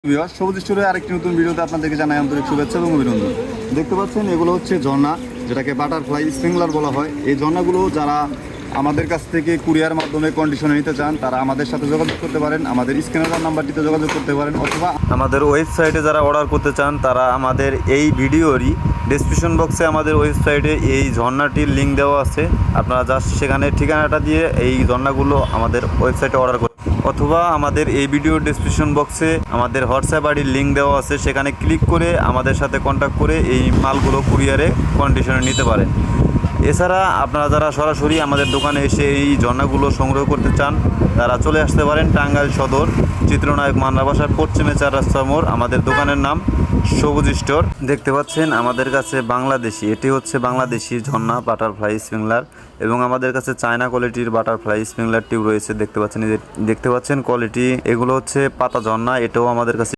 Viewers, সবুজ স্টোরের আরেকটি নতুন ভিডিওতে আপনাদেরকে জানাই আন্তরিক শুভেচ্ছা এবং অভিনন্দন। দেখতে পাচ্ছেন এগুলো হচ্ছে ঝর্ণা, যেটাকে বাটারফ্লাই স্প্রিংলার বলা হয়। এই ঝর্ণাগুলো যারা আমাদের কাছ থেকে কুরিয়ার মাধ্যমে কন্ডিশনে নিতে চান তারা আমাদের সাথে যোগাযোগ করতে পারেন, আমাদের স্ক্রিনের নাম্বারটিতে যোগাযোগ করতে পারেন, অথবা আমাদের ওয়েবসাইটে যারা অর্ডার করতে চান তারা আমাদের এই ভিডিওরই ডেসক্রিপশন বক্সে আমাদের ওয়েবসাইটে এই ঝর্ণাটির লিঙ্ক দেওয়া আছে। আপনারা জাস্ট সেখানে ঠিকানাটা দিয়ে এই ঝর্ণাগুলো আমাদের ওয়েবসাইটে অর্ডার করুন, অথবা আমাদের এই ভিডিও ডেসক্রিপশন বক্সে আমাদের হোয়াটসঅ্যাপ আইডির লিঙ্ক দেওয়া আছে, সেখানে ক্লিক করে আমাদের সাথে কন্ট্যাক্ট করে এই মালগুলো কুরিয়ারে কন্ডিশনে নিতে পারেন। এছাড়া আপনারা যারা সরাসরি আমাদের দোকানে এসে এই ঝর্ণাগুলো সংগ্রহ করতে চান তারা চলে আসতে পারেন টাঙ্গাইল সদর চিত্রনায়ক মান্না বাসার পশ্চিমে 4 রাস্তা মোড়। আমাদের দোকানের নাম সবুজ স্টোর। দেখতে পাচ্ছেন আমাদের কাছে বাংলাদেশি, এটি হচ্ছে বাংলাদেশি ঝর্ণা বাটারফ্লাই স্প্রিংলার, এবং আমাদের কাছে চায়না কোয়ালিটির বাটারফ্লাই স্প্রিংলার টিউব রয়েছে। দেখতে পাচ্ছেন কোয়ালিটি, এগুলো হচ্ছে পাতা ঝর্ণা, এটাও আমাদের কাছে